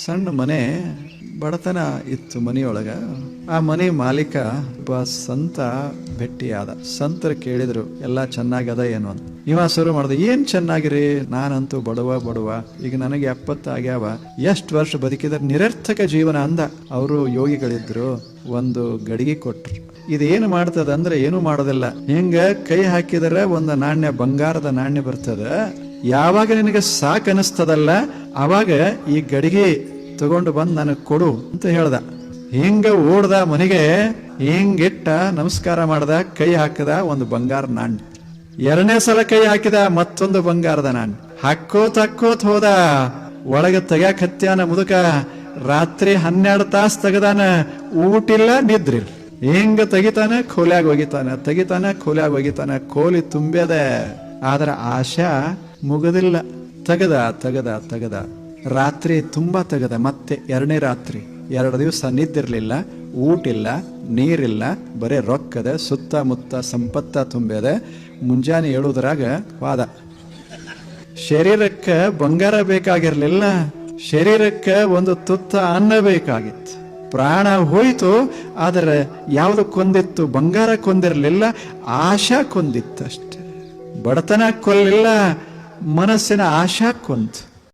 ಸಣ್ಣ ಮನೆ, ಬಡತನ ಇತ್ತು ಮನೆಯೊಳಗ. ಆ ಮನೆ ಮಾಲೀಕ ಒಬ್ಬ ಸಂತ ಭೇಟಿಯಾದ. ಸಂತರು ಕೇಳಿದ್ರು ಎಲ್ಲ ಚೆನ್ನಾಗದ ಏನು ಅಂತ. ಇವ ಶುರು ಮಾಡ್ದ, ಏನ್ ಚೆನ್ನಾಗಿರಿ, ನಾನಂತೂ ಬಡವ, ಈಗ ನನಗೆ 70 ಆಗ್ಯಾವ, ಎಷ್ಟು ವರ್ಷ ಬದುಕಿದ್ರೆ ನಿರರ್ಥಕ ಜೀವನ ಅಂದ. ಅವರು ಯೋಗಿಗಳಿದ್ರು, ಒಂದು ಗಡಿಗೆ ಕೊಟ್ರು. ಇದೇನು ಮಾಡ್ತದ ಅಂದ್ರೆ ಏನು ಮಾಡೋದಿಲ್ಲ, ಹಿಂಗ ಕೈ ಹಾಕಿದರೆ ಒಂದು ನಾಣ್ಯ, ಬಂಗಾರದ ನಾಣ್ಯ ಬರ್ತದ. ಯಾವಾಗ ನಿನಗೆ ಸಾಕ್ ಅನಿಸ್ತದಲ್ಲ ಅವಾಗ ಈ ಗಡಿಗೆ ತಗೊಂಡು ಬಂದು ನನಗೆ ಕೊಡು ಅಂತ ಹೇಳ್ದ. ಹಿಂಗ ಓಡ್ದ ಮನೆಗೆ, ಹಿಂಗಿಟ್ಟ ನಮಸ್ಕಾರ ಮಾಡ್ದ, ಕೈ ಹಾಕದ, ಒಂದು ಬಂಗಾರ ನಾಣ್ಯ. 2ನೇ ಸಲ ಕೈ ಹಾಕಿದ, ಮತ್ತೊಂದು ಬಂಗಾರದ ನಾಣ್ಯ. ಹಾಕೋತ್ ಹೋದ. ಒಳಗೆ ತೆಗ್ಯಾಕ ಹತ್ಯಾನ ಮುದುಕ. ರಾತ್ರಿ 12 ತಾಸು ತೆಗದಾನ, ಊಟಿಲ್ಲ ನಿದ್ರಿಲ್ಲ. ಹಿಂಗ ತೆಗಿತಾನ, ಕೋಲ್ಯಾಗ ಒಗಿತಾನ, ಕೋಲಿ ತುಂಬ್ಯದ. ಆದ್ರ ಆಶಾ ಮುಗದಿಲ್ಲ. ತೆಗದ ರಾತ್ರಿ ತುಂಬಾ ತೆಗದ. ಮತ್ತೆ 2ನೇ ರಾತ್ರಿ, 2 ದಿವಸ ನಿದ್ದಿರ್ಲಿಲ್ಲ, ಊಟಿಲ್ಲ, ನೀರಿಲ್ಲ, ಬರೇ ರೊಕ್ಕದ, ಸುತ್ತಮುತ್ತ ಸಂಪತ್ತ ತುಂಬ್ಯದ. ಮುಂಜಾನೆ ಏಳುವುದರಾಗ ವಾದ. ಶರೀರಕ್ಕೆ ಬಂಗಾರ ಬೇಕಾಗಿರ್ಲಿಲ್ಲ, ಶರೀರಕ್ಕೆ ಒಂದು ತುತ್ತ ಅನ್ನ ಬೇಕಾಗಿತ್ತು. ಪ್ರಾಣ ಹೋಯ್ತು, ಆದರೆ ಯಾವುದು ಕೊಂದಿತ್ತು? ಬಂಗಾರ ಕೊಂದಿರಲಿಲ್ಲ, ಆಶಾ ಕೊಂದಿತ್ತು ಅಷ್ಟೆ. ಬಡತನ ಕೊಲ್ಲಿಲ್ಲ, ಮನಸ್ಸಿನ ಆಶಾ ಕೊಂತು.